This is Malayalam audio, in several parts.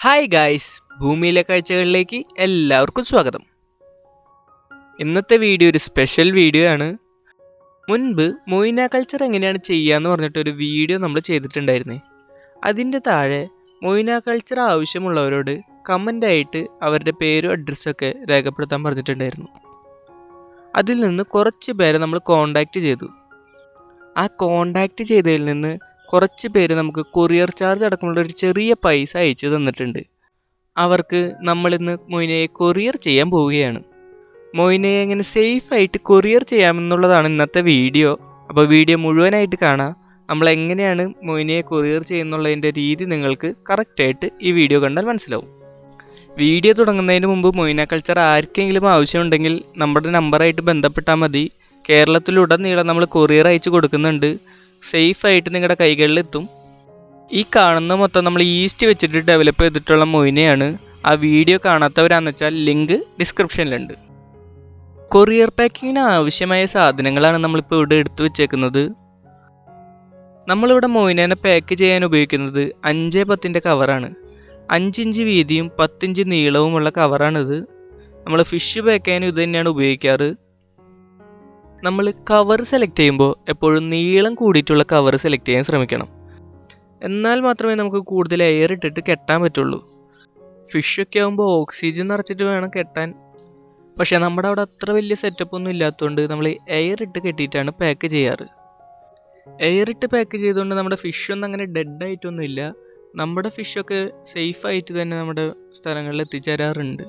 ഹായ് ഗായ്സ്, ഭൂമിയിലെ കാഴ്ചകളിലേക്ക് എല്ലാവർക്കും സ്വാഗതം. ഇന്നത്തെ വീഡിയോ ഒരു സ്പെഷ്യൽ വീഡിയോ ആണ്. മുൻപ് മൊയ്ന കൾച്ചർ എങ്ങനെയാണ് ചെയ്യാന്ന് പറഞ്ഞിട്ടൊരു വീഡിയോ നമ്മൾ ചെയ്തിട്ടുണ്ടായിരുന്നേ. അതിൻ്റെ താഴെ മൊയ്ന കൾച്ചർ ആവശ്യമുള്ളവരോട് കമൻ്റായിട്ട് അവരുടെ പേരും അഡ്രസ്സൊക്കെ രേഖപ്പെടുത്താൻ പറഞ്ഞിട്ടുണ്ടായിരുന്നു. അതിൽ നിന്ന് കുറച്ച് പേരെ നമ്മൾ കോണ്ടാക്റ്റ് ചെയ്തു. ആ കോണ്ടാക്റ്റ് ചെയ്തതിൽ നിന്ന് കുറച്ച് പേര് നമുക്ക് കൊറിയർ ചാർജ് അടക്കമുള്ള ഒരു ചെറിയ പൈസ അയച്ചു തന്നിട്ടുണ്ട്. അവർക്ക് നമ്മളിന്ന് മൊയ്നയെ കൊറിയർ ചെയ്യാൻ പോവുകയാണ്. മൊയ്നയെ എങ്ങനെ സേഫായിട്ട് കൊറിയർ ചെയ്യാമെന്നുള്ളതാണ് ഇന്നത്തെ വീഡിയോ. അപ്പോൾ വീഡിയോ മുഴുവനായിട്ട് കാണാം. നമ്മൾ എങ്ങനെയാണ് മൊയ്നയെ കൊറിയർ ചെയ്യുന്നുള്ളതിൻ്റെ രീതി നിങ്ങൾക്ക് കറക്റ്റായിട്ട് ഈ വീഡിയോ കണ്ടാൽ മനസ്സിലാവും. വീഡിയോ തുടങ്ങുന്നതിന് മുമ്പ് മൊയ്ന കൾച്ചർ ആർക്കെങ്കിലും ആവശ്യമുണ്ടെങ്കിൽ നമ്മുടെ നമ്പറായിട്ട് ബന്ധപ്പെട്ടാൽ മതി. കേരളത്തിലുടനീളം നമ്മൾ കൊറിയർ അയച്ചു കൊടുക്കുന്നുണ്ട്. സേഫായിട്ട് നിങ്ങളുടെ കൈകളിലെത്തും. ഈ കാണുന്ന മൊത്തം നമ്മൾ ഈസ്റ്റ് വെച്ചിട്ട് ഡെവലപ്പ് ചെയ്തിട്ടുള്ള മൊയ്നയാണ്. ആ വീഡിയോ കാണാത്തവരാണെന്ന് വെച്ചാൽ ലിങ്ക് ഡിസ്ക്രിപ്ഷനിലുണ്ട്. കൊറിയർ പാക്കിങ്ങിന് ആവശ്യമായ സാധനങ്ങളാണ് നമ്മളിപ്പോൾ ഇവിടെ എടുത്തു വെച്ചേക്കുന്നത്. നമ്മളിവിടെ മൊയ്നേനെ പാക്ക് ചെയ്യാൻ ഉപയോഗിക്കുന്നത് 5x10 കവറാണ്. 5 ഇഞ്ച് വീതിയും 10 ഇഞ്ച് നീളവുമുള്ള കവറാണിത്. നമ്മൾ ഫിഷ് പാക്ക് ചെയ്യാൻ ഇത് തന്നെയാണ് ഉപയോഗിക്കാറ്. നമ്മൾ കവർ സെലക്ട് ചെയ്യുമ്പോൾ എപ്പോഴും നീളം കൂടിയിട്ടുള്ള കവർ സെലക്ട് ചെയ്യാൻ ശ്രമിക്കണം. എന്നാൽ മാത്രമേ നമുക്ക് കൂടുതൽ എയർ ഇട്ടിട്ട് കെട്ടാൻ പറ്റുള്ളൂ. ഫിഷൊക്കെ ആകുമ്പോൾ ഓക്സിജൻ നിറച്ചിട്ട് വേണം കെട്ടാൻ. പക്ഷേ നമ്മുടെ അവിടെ അത്ര വലിയ സെറ്റപ്പ് ഒന്നും ഇല്ലാത്തതുകൊണ്ട് നമ്മൾ എയർ ഇട്ട് കെട്ടിയിട്ടാണ് പാക്ക് ചെയ്യാറ്. എയർ ഇട്ട് പാക്ക് ചെയ്തുകൊണ്ട് നമ്മുടെ ഫിഷൊന്നും അങ്ങനെ ഡെഡായിട്ടൊന്നുമില്ല. നമ്മുടെ ഫിഷൊക്കെ സേഫായിട്ട് തന്നെ നമ്മുടെ സ്ഥലങ്ങളിൽ എത്തിച്ചേരാറുണ്ട്.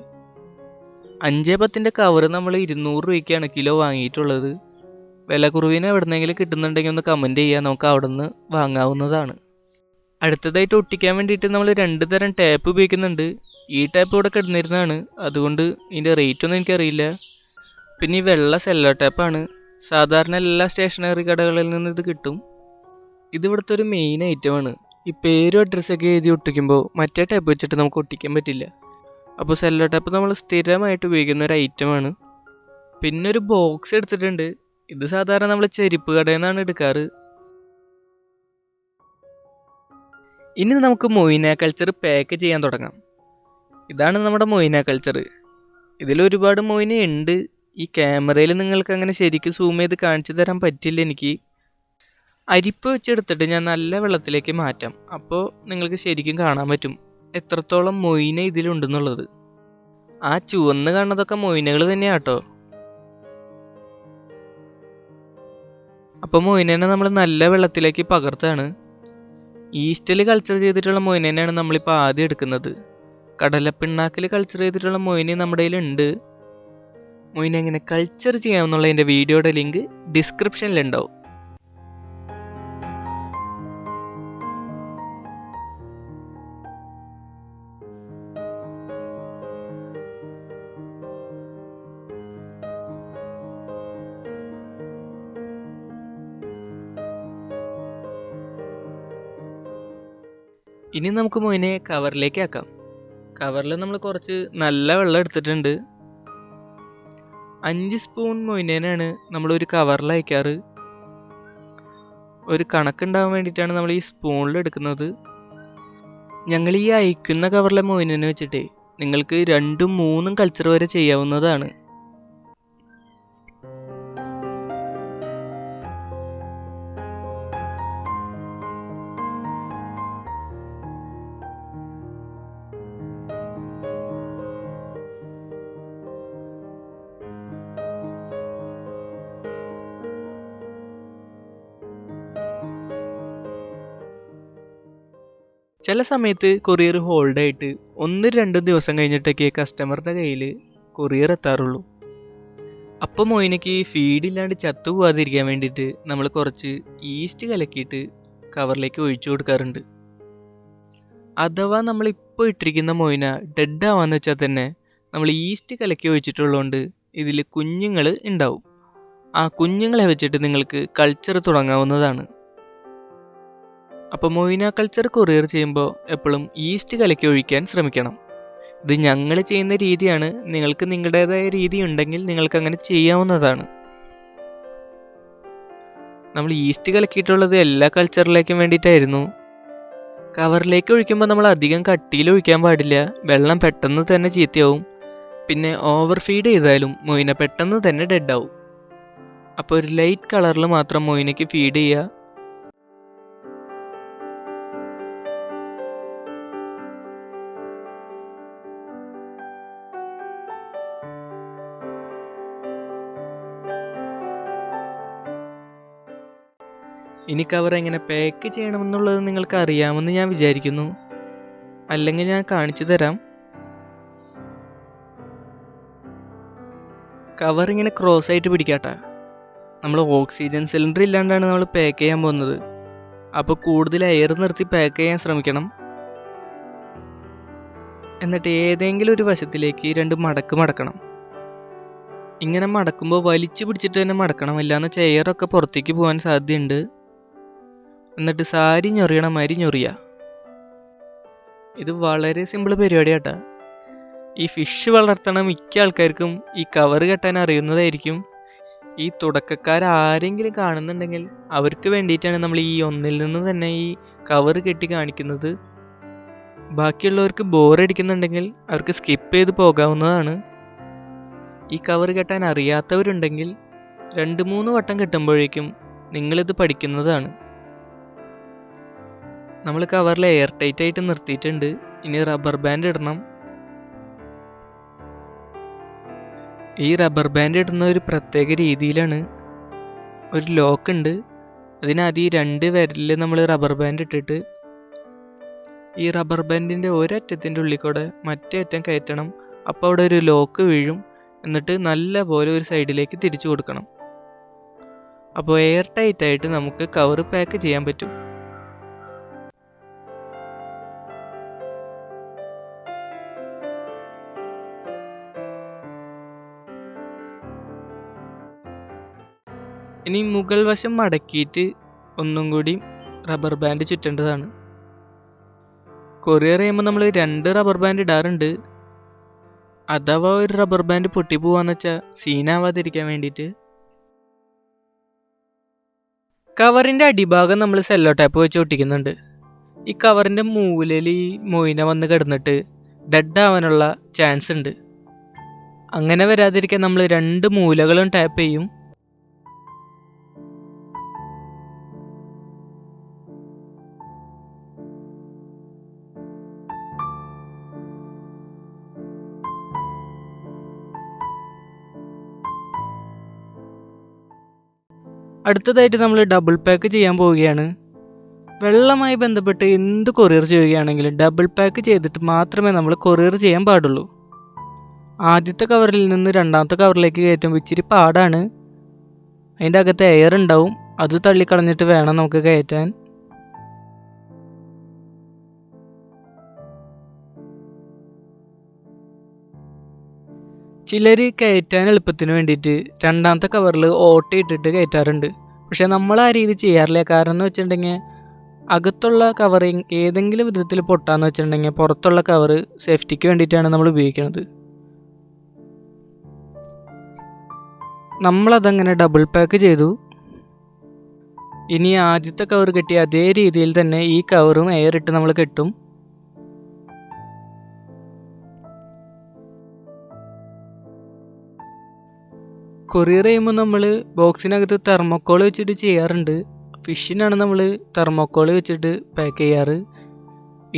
5x10 കവർ നമ്മൾ 200 രൂപയ്ക്കാണ് കിലോ വാങ്ങിയിട്ടുള്ളത്. വില കുറവിന് എവിടെന്നെങ്കിലും കിട്ടുന്നുണ്ടെങ്കിൽ ഒന്ന് കമൻറ്റ് ചെയ്യുക, നമുക്ക് അവിടെ നിന്ന് വാങ്ങാവുന്നതാണ്. അടുത്തതായിട്ട് ഒട്ടിക്കാൻ വേണ്ടിയിട്ട് നമ്മൾ 2 തരം ടാപ്പ് ഉപയോഗിക്കുന്നുണ്ട്. ഈ ടാപ്പ് ഇവിടെ കിടന്നിരുന്നതാണ്, അതുകൊണ്ട് ഇതിൻ്റെ റേറ്റ് ഒന്നും എനിക്കറിയില്ല. പിന്നെ ഈ വെള്ള സെല്ലോ ടാപ്പാണ്. സാധാരണ എല്ലാ സ്റ്റേഷനറി കടകളിൽ നിന്ന് ഇത് കിട്ടും. ഇതിവിടുത്തെ ഒരു മെയിൻ ഐറ്റമാണ്. ഈ പേരും അഡ്രസ്സൊക്കെ എഴുതി ഒട്ടിക്കുമ്പോൾ മറ്റേ ടാപ്പ് വെച്ചിട്ട് നമുക്ക് ഒട്ടിക്കാൻ പറ്റില്ല. അപ്പോൾ സെല്ലോ ടാപ്പ് നമ്മൾ സ്ഥിരമായിട്ട് ഉപയോഗിക്കുന്ന ഒരു ഐറ്റമാണ്. പിന്നെ ഒരു ബോക്സ് എടുത്തിട്ടുണ്ട്. ഇത് സാധാരണ നമ്മൾ ചെരുപ്പ് കടയിൽ നിന്നാണ് എടുക്കാറ്. ഇനി നമുക്ക് മൊയ്ന കൾച്ചർ പാക്ക് ചെയ്യാൻ തുടങ്ങാം. ഇതാണ് നമ്മുടെ മൊയ്ന കൾച്ചർ. ഇതിലൊരുപാട് മൊയ്ന ഉണ്ട്. ഈ ക്യാമറയിൽ നിങ്ങൾക്ക് അങ്ങനെ ശരിക്കും സൂം ചെയ്ത് കാണിച്ചു തരാൻ പറ്റില്ല എനിക്ക്. അരിപ്പ് വെച്ചെടുത്തിട്ട് ഞാൻ നല്ല വെള്ളത്തിലേക്ക് മാറ്റാം. അപ്പോൾ നിങ്ങൾക്ക് ശരിക്കും കാണാൻ പറ്റും എത്രത്തോളം മൊയ്ന ഇതിലുണ്ടെന്നുള്ളത്. ആ ചുവന്ന് കാണുന്നതൊക്കെ മൊയ്നകൾ തന്നെയാട്ടോ. അപ്പോൾ മൊയ്നേനെ നമ്മൾ നല്ല വെള്ളത്തിലേക്ക് പകർത്താണ്. ഈസ്റ്റിൽ കൾച്ചർ ചെയ്തിട്ടുള്ള മൊയ്നേനെയാണ് നമ്മളിപ്പോൾ ആദ്യം എടുക്കുന്നത്. കടലപ്പിണ്ണാക്കിൽ കൾച്ചർ ചെയ്തിട്ടുള്ള മൊയ്ന നമ്മുടെ കയ്യിലുണ്ട്. മൊയ്ന എങ്ങനെ കൾച്ചർ ചെയ്യാമെന്നുള്ളതിൻ്റെ വീഡിയോയുടെ ലിങ്ക് ഡിസ്ക്രിപ്ഷനിലുണ്ടാവും. ഇനി നമുക്ക് മൊയ്നയെ കവറിലേക്ക് ആക്കാം. കവറിൽ നമ്മൾ കുറച്ച് നല്ല വെള്ളം എടുത്തിട്ടുണ്ട്. 5 സ്പൂൺ മൊയ്നേനാണ് നമ്മളൊരു കവറിൽ അയക്കാറ്. ഒരു കണക്കുണ്ടാവാൻ വേണ്ടിയിട്ടാണ് നമ്മൾ ഈ സ്പൂണിൽ എടുക്കുന്നത്. ഞങ്ങൾ ഈ അയക്കുന്ന കവറിലെ മൊയ്നേനെ വെച്ചിട്ട് നിങ്ങൾക്ക് 2ഉം 3ഉം കൾച്ചർ വരെ ചെയ്യാവുന്നതാണ്. ചില സമയത്ത് കൊറിയർ ഹോൾഡായിട്ട് 1-2 ദിവസം കഴിഞ്ഞിട്ടൊക്കെ കസ്റ്റമറുടെ കയ്യിൽ കൊറിയർ എത്താറുള്ളൂ. അപ്പോൾ മൊയ്നയ്ക്ക് ഫീഡില്ലാണ്ട് ചത്തുപോകാതിരിക്കാൻ വേണ്ടിയിട്ട് നമ്മൾ കുറച്ച് ഈസ്റ്റ് കലക്കിയിട്ട് കവറിലേക്ക് ഒഴിച്ചു കൊടുക്കാറുണ്ട്. അഥവാ നമ്മളിപ്പോൾ ഇട്ടിരിക്കുന്ന മൊയ്ന ഡെഡ് ആവാന്ന് വെച്ചാൽ തന്നെ നമ്മൾ ഈസ്റ്റ് കലക്കി ഒഴിച്ചിട്ടുള്ളതുകൊണ്ട് ഇതിൽ കുഞ്ഞുങ്ങൾ ഉണ്ടാവും. ആ കുഞ്ഞുങ്ങളെ വെച്ചിട്ട് നിങ്ങൾക്ക് കൾച്ചർ തുടങ്ങാവുന്നതാണ്. അപ്പോൾ മൊയ്ന കൾച്ചർ കൊറിയർ ചെയ്യുമ്പോൾ എപ്പോഴും ഈസ്റ്റ് കലക്കി ഒഴിക്കാൻ ശ്രമിക്കണം. ഇത് ഞങ്ങൾ ചെയ്യുന്ന രീതിയാണ്. നിങ്ങൾക്ക് നിങ്ങളുടേതായ രീതി ഉണ്ടെങ്കിൽ നിങ്ങൾക്ക് അങ്ങനെ ചെയ്യാവുന്നതാണ്. നമ്മൾ ഈസ്റ്റ് കലക്കിയിട്ടുള്ളത് എല്ലാ കൾച്ചറിലേക്കും വേണ്ടിയിട്ടായിരുന്നു. കവറിലേക്ക് ഒഴിക്കുമ്പോൾ നമ്മൾ അധികം കട്ടിയിൽ ഒഴിക്കാൻ പാടില്ല, വെള്ളം പെട്ടെന്ന് തന്നെ ചീത്തയാവും. പിന്നെ ഓവർ ഫീഡ് ചെയ്താലും മൊയിന പെട്ടെന്ന് തന്നെ ഡെഡ് ആവും. അപ്പോൾ ഒരു ലൈറ്റ് കളറിൽ മാത്രം മൊയിനയ്ക്ക് ഫീഡ് ചെയ്യുക. ഇനി കവർ എങ്ങനെ പാക്ക് ചെയ്യണമെന്നുള്ളത് നിങ്ങൾക്ക് അറിയാമെന്ന് ഞാൻ വിചാരിക്കുന്നു. അല്ലെങ്കിൽ ഞാൻ കാണിച്ചു തരാം. കവർ ഇങ്ങനെ ക്രോസ് ആയിട്ട് പിടിക്കാട്ടാ. നമ്മൾ ഓക്സിജൻ സിലിണ്ടർ ഇല്ലാണ്ടാണ് നമ്മൾ പാക്ക് ചെയ്യാൻ പോകുന്നത്. അപ്പോൾ കൂടുതൽ എയർ നിർത്തി പാക്ക് ചെയ്യാൻ ശ്രമിക്കണം. എന്നിട്ട് ഏതെങ്കിലും ഒരു വശത്തിലേക്ക് 2 മടക്ക് മടക്കണം. ഇങ്ങനെ മടക്കുമ്പോൾ വലിച്ചു പിടിച്ചിട്ട് തന്നെ മടക്കണം, ഇല്ലാന്ന് ചെയറൊക്കെ പുറത്തേക്ക് പോകാൻ സാധ്യതയുണ്ട്. എന്നിട്ട് സാരി ഞൊറിയണ മാതിരി ഞൊറിയ. ഇത് വളരെ സിമ്പിൾ പരിപാടിയാട്ടാ. ഈ ഫിഷ് വളർത്തണ മിക്ക ആൾക്കാർക്കും ഈ കവർ കെട്ടാൻ അറിയുന്നതായിരിക്കും. ഈ തുടക്കക്കാരെങ്കിലും കാണുന്നുണ്ടെങ്കിൽ അവർക്ക് വേണ്ടിയിട്ടാണ് നമ്മൾ ഈ ഒന്നിൽ നിന്ന് തന്നെ ഈ കവർ കെട്ടി കാണിക്കുന്നത്. ബാക്കിയുള്ളവർക്ക് ബോറടിക്കുന്നുണ്ടെങ്കിൽ അവർക്ക് സ്കിപ്പ് ചെയ്ത് പോകാവുന്നതാണ്. ഈ കവർ കെട്ടാൻ അറിയാത്തവരുണ്ടെങ്കിൽ 2-3 വട്ടം കെട്ടുമ്പോഴേക്കും നിങ്ങളിത് പഠിക്കുന്നതാണ്. നമ്മൾ കവറിൽ എയർ ടൈറ്റ് ആയിട്ട് നിർത്തിയിട്ടുണ്ട്. ഇനി റബ്ബർ ബാൻഡ് ഇടണം. ഈ റബ്ബർ ബാൻഡ് ഇടുന്ന ഒരു പ്രത്യേക രീതിയിലാണ്. ഒരു ലോക്ക് ഉണ്ട്. അതിനാദ്യം 2 വിരലിൽ നമ്മൾ റബ്ബർ ബാൻഡ് ഇട്ടിട്ട് ഈ റബ്ബർ ബാൻഡിൻ്റെ ഒരറ്റത്തിൻ്റെ ഉള്ളിൽ കൂടെ മറ്റേ അറ്റം കയറ്റണം. അപ്പോൾ അവിടെ ഒരു ലോക്ക് വീഴും. എന്നിട്ട് നല്ല പോലെ ഒരു സൈഡിലേക്ക് തിരിച്ചു കൊടുക്കണം. അപ്പോൾ എയർ ടൈറ്റ് ആയിട്ട് നമുക്ക് കവർ പാക്ക് ചെയ്യാൻ പറ്റും. ഇനി മുകൾ വശം മടക്കിയിട്ട് ഒന്നും കൂടി റബ്ബർ ബാൻഡ് ചുറ്റേണ്ടതാണ്. കൊറിയർ ചെയ്യുമ്പോൾ നമ്മൾ 2 റബ്ബർ ബാൻഡ് ഇടാറുണ്ട്. അഥവാ ഒരു റബ്ബർ ബാൻഡ് പൊട്ടിപ്പോവാന്ന് വെച്ചാൽ സീനാവാതിരിക്കാൻ വേണ്ടിയിട്ട്. കവറിൻ്റെ അടിഭാഗം നമ്മൾ സെല്ലോ ടാപ്പ് വെച്ച് ഒട്ടിക്കുന്നുണ്ട്. ഈ കവറിൻ്റെ മൂലയിൽ ഈ മൊയിന വന്ന് കിടന്നിട്ട് ഡെഡ് ആവാനുള്ള ചാൻസ് ഉണ്ട്. അങ്ങനെ വരാതിരിക്കാൻ നമ്മൾ 2 മൂലകളും ടാപ്പ് ചെയ്യും. അടുത്തതായിട്ട് നമ്മൾ ഡബിൾ പാക്ക് ചെയ്യാൻ പോവുകയാണ്. വെള്ളവുമായി ബന്ധപ്പെട്ട് എന്ത് കൊറിയർ ചെയ്യുകയാണെങ്കിലും ഡബിൾ പാക്ക് ചെയ്തിട്ട് മാത്രമേ നമ്മൾ കൊറിയർ ചെയ്യാൻ പാടുള്ളൂ. ആദ്യത്തെ കവറിൽ നിന്ന് രണ്ടാമത്തെ കവറിലേക്ക് കയറ്റുമ്പോൾ ഇച്ചിരി പാടാണ്. അതിൻ്റെ അകത്ത് എയർ ഉണ്ടാവും. അത് തള്ളിക്കളഞ്ഞിട്ട് വേണം നമുക്ക് കയറ്റാൻ. ചിലർ കയറ്റാൻ എളുപ്പത്തിന് വേണ്ടിയിട്ട് രണ്ടാമത്തെ കവറിൽ ഓട്ടയിട്ടിട്ട് കയറ്റാറുണ്ട്. പക്ഷെ നമ്മൾ ആ രീതി ചെയ്യാറില്ല. കാരണം എന്ന് വെച്ചിട്ടുണ്ടെങ്കിൽ അകത്തുള്ള കവർ ഏതെങ്കിലും വിധത്തിൽ പൊട്ടാന്ന് വെച്ചിട്ടുണ്ടെങ്കിൽ പുറത്തുള്ള കവർ സേഫ്റ്റിക്ക് വേണ്ടിയിട്ടാണ് നമ്മൾ ഉപയോഗിക്കുന്നത്. നമ്മളതങ്ങനെ ഡബിൾ പാക്ക് ചെയ്തു. ഇനി ആദ്യത്തെ കവർ കെട്ടി അതേ രീതിയിൽ തന്നെ ഈ കവറും എയർ ഇട്ട് നമ്മൾ കെട്ടും. കൊറിയർ ചെയ്യുമ്പോൾ നമ്മൾ ബോക്സിനകത്ത് തെർമോക്കോൾ വെച്ചിട്ട് ചെയ്യാറുണ്ട്. ഫിഷിനാണ് നമ്മൾ തെർമോക്കോൾ വെച്ചിട്ട് പാക്ക് ചെയ്യാറ്.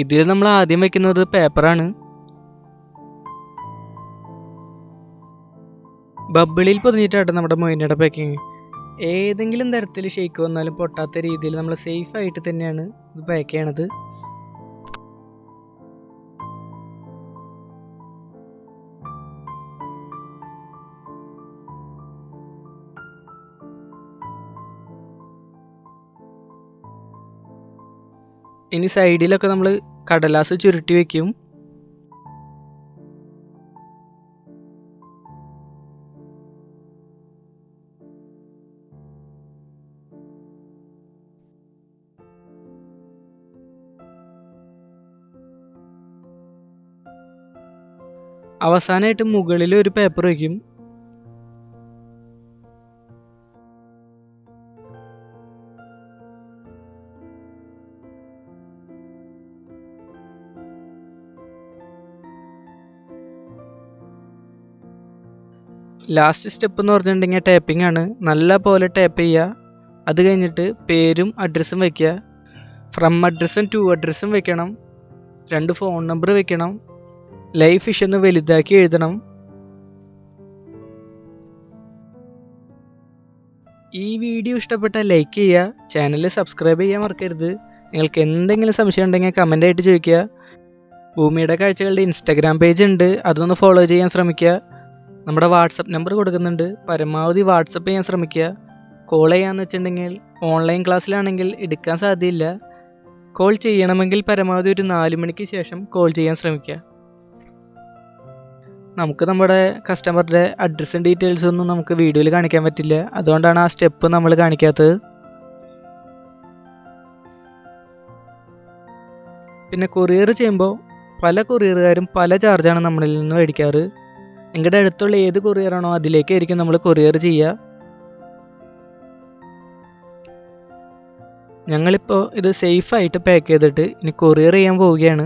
ഇതിൽ നമ്മൾ ആദ്യം വയ്ക്കുന്നത് പേപ്പറാണ്. ബബിളിൽ പൊതിഞ്ഞിട്ടാണ് നമ്മുടെ മൊയിനയുടെ പാക്കിങ്. ഏതെങ്കിലും തരത്തിൽ ഷെയ്ക്ക് വന്നാലും പൊട്ടാത്ത രീതിയിൽ നമ്മൾ സേഫായിട്ട് തന്നെയാണ് ഇത് പാക്ക് ചെയ്യണത്. ഇനി സൈഡിലൊക്കെ നമ്മൾ കടലാസ് ചുരുട്ടി വയ്ക്കും. അവസാനമായിട്ട് മുകളിൽ ഒരു പേപ്പർ വയ്ക്കും. ലാസ്റ്റ് സ്റ്റെപ്പ് എന്ന് പറഞ്ഞിട്ടുണ്ടെങ്കിൽ ടൈപ്പിംഗ് ആണ്. നല്ല പോലെ ടൈപ്പ് ചെയ്യുക. അത് കഴിഞ്ഞിട്ട് പേരും അഡ്രസ്സും വയ്ക്കുക. ഫ്രം അഡ്രസ്സും ടു അഡ്രസ്സും വെക്കണം. 2 ഫോൺ നമ്പർ വെക്കണം. ലൈവ് ഫിഷ് എന്ന് വലുതാക്കി എഴുതണം. ഈ വീഡിയോ ഇഷ്ടപ്പെട്ടാൽ ലൈക്ക് ചെയ്യുക. ചാനൽ സബ്സ്ക്രൈബ് ചെയ്യാൻ മറക്കരുത്. നിങ്ങൾക്ക് എന്തെങ്കിലും സംശയം ഉണ്ടെങ്കിൽ കമൻ്റ് ആയിട്ട് ചോദിക്കുക. ഭൂമിയുടെ കാഴ്ചകളുടെ ഇൻസ്റ്റാഗ്രാം പേജ് ഉണ്ട്, അതൊന്ന് ഫോളോ ചെയ്യാൻ ശ്രമിക്കുക. നമ്മുടെ വാട്സപ്പ് നമ്പർ കൊടുക്കുന്നുണ്ട്, പരമാവധി വാട്സപ്പ് ചെയ്യാൻ ശ്രമിക്കുക. കോൾ ചെയ്യാന്ന് വെച്ചിട്ടുണ്ടെങ്കിൽ ഓൺലൈൻ ക്ലാസ്സിലാണെങ്കിൽ എടുക്കാൻ സാധ്യതയില്ല. കോൾ ചെയ്യണമെങ്കിൽ പരമാവധി ഒരു 4 മണിക്ക് ശേഷം കോൾ ചെയ്യാൻ ശ്രമിക്കുക. നമുക്ക് നമ്മുടെ കസ്റ്റമറുടെ അഡ്രസ്സും ഡീറ്റെയിൽസും ഒന്നും നമുക്ക് വീഡിയോയിൽ കാണിക്കാൻ പറ്റില്ല. അതുകൊണ്ടാണ് ആ സ്റ്റെപ്പ് നമ്മൾ കാണിക്കാത്തത്. പിന്നെ കൊറിയർ ചെയ്യുമ്പോൾ പല കൊറിയറുകാരും പല ചാർജാണ് നമ്മളിൽ നിന്ന് മേടിക്കാറ്. നിങ്ങളുടെ അടുത്തുള്ള ഏത് കൊറിയറാണോ അതിലേക്കായിരിക്കും നമ്മൾ കൊറിയർ ചെയ്യുക. ഞങ്ങളിപ്പോൾ ഇത് സേഫായിട്ട് പാക്ക് ചെയ്തിട്ട് ഇനി കൊറിയർ ചെയ്യാൻ പോവുകയാണ്.